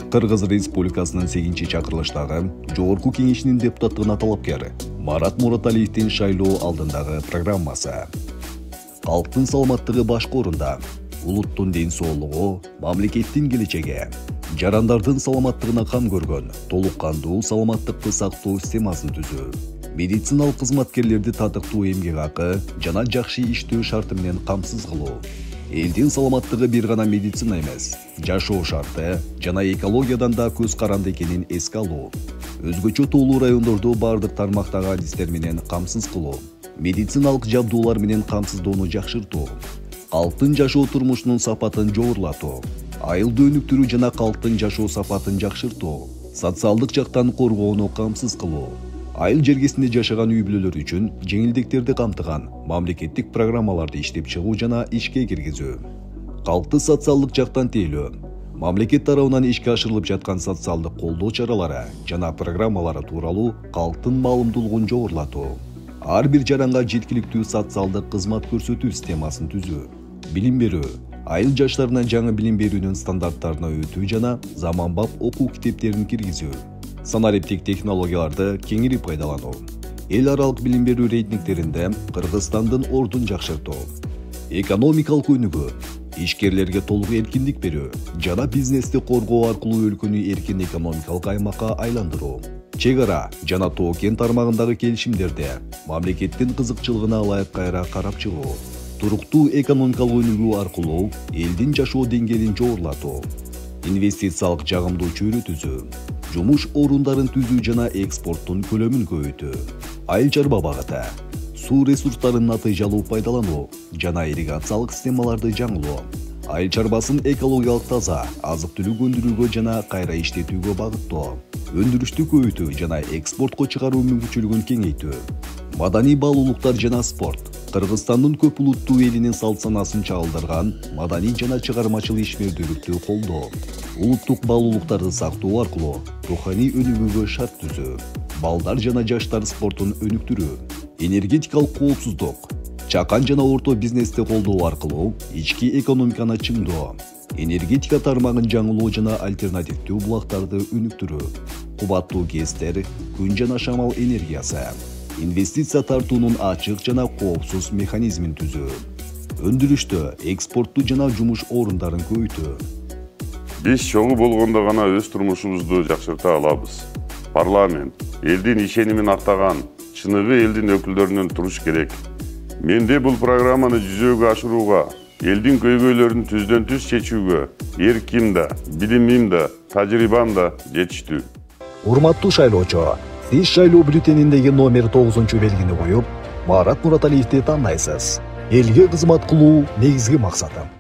Кыргыз Республикасынын 8-чакырылыштагы Жогорку Кеңешинин депутаттыгына талапкер Марат Мураталиевдин шайлоо алдындагы программасы. Калктын саламаттыгы башкы орунда, улуттун ден соолугу, мамлекеттин келечеги, жарандардын саламаттыгына кам көргөн толук кандуу саламаттыкты сактоо системасын түзүү, медициналык кызматкерлерди татыктуу эмгек акы жана жакшы иштөө шарты менен камсыз кылуу, элдин саламаттыгы бир гана медицина эмес, жашоо шарты жана экологиядан да көз каранды экенин эске алуу, өзгөчө тоолуу райондорду бардык тармактагы адистер менен камсыз кылуу, медициналык жабдуулар менен камсыздоону жакшыртуу, калктын жашоо турмушунун сапатын жогорулатуу, айылды өнүктүрүү жана калктын жашоо сапатын жакшыртуу, социалдык жактан коргоону камсыз кылуу, айыл жергесинде жашаган үй бүлөлөр үчүн жеңилдиктерди камтыган мамлекеттик программаларды иштеп чыгуу жана ишке киргизүү, калкты социалдык жактан тейлөө, мамлекет тарабынан ишке ашырылып жаткан социалдык колдоо чаралары жана программалары тууралуу калктын маалымдуулугун жогорулатуу, ар бир жаранга жеткиликтүү социалдык кызмат көрсөтүү системасын түзүү, билим берүү, айыл жаштарына жаңы билим берүүнүн стандарттарына өтүү жана заманбап окуу китептерин киргизүү, санариптик технологияларды кеңири пайдалануу, эл аралык билим берүү рейтингтеринде Кыргызстандын ордун жакшыртуу, экономикалык өнүгүү, ишкерлерге толук эркиндик берүү жана бизнести коргоо аркылуу өлкөнү эркин экономикалык аймакка айландыруу, чек ара жана тоо кен тармагындагы келишимдерде мамлекеттин кызыкчылыгына ылайык кайра карап чыгуу, туруктуу экономикалык өнүгүү аркылуу элдин жашоо деңгээлин жогорулатуу, инвестициялык жагымдуу чөйрө түзүү, жумуш орундарын түзүү жана экспорттун көлөмүн көбөйтүү, айыл чарба багыты, суу ресурстарын натыйжалуу пайдалануу жана ирригациялык системаларды жаңылоо, айыл чарбасын экологиялык таза, азык-түлүк өндүрүүгө жана кайра иштетүүгө багыттоо, өндүрүштү көбөйтүү жана экспортко чыгаруу мүмкүнчүлүгүн кеңейтүү, маданий баалуулуктар жана спорт, Кыргызстандын көп улуттуу элинин салт санасын чагылдырган маданий жана чыгармачыл ишмердүүлүктү колдоо, улуттук баалуулуктарды сактоо аркылуу руханий өнүгүүгө шарт түзүү, балдар жана жаштар спортун өнүктүрүү, энергетикалык коопсуздук, чакан жана орто бизнести колдоо аркылуу ички экономиканы чыңдоо, энергетика тармагын жаңылоо жана альтернативдүү булактарды өнүктүрүү, кубаттуу ГЭСтер, күн жана шамал энергиясы, инвестиция тартуунун ачык жана коопсуз механизмин түзүү, өндүрүштү, экспортту жана жумуш орундарын көбөйтүү. Биз чоңу болгондо гана өз турмушубузду жакшырта алабыз. Парламент элдин ишенимин актаган, чыныгы элдин өкүлдөрүнөн туруш керек. Менде бул программаны жүзөгө ашырууга, элдин көйгөйлөрүн түздөн түз чечүүгө эрким да, билимим да, тажрыйбам да жетиштүү. Урматтуу шайлоочу, сиз шайлоо бюллетениндеги номер 9 белгини коюп, Марат Мураталиевди тандайсыз. Элге кызмат кылуу негизги максатым.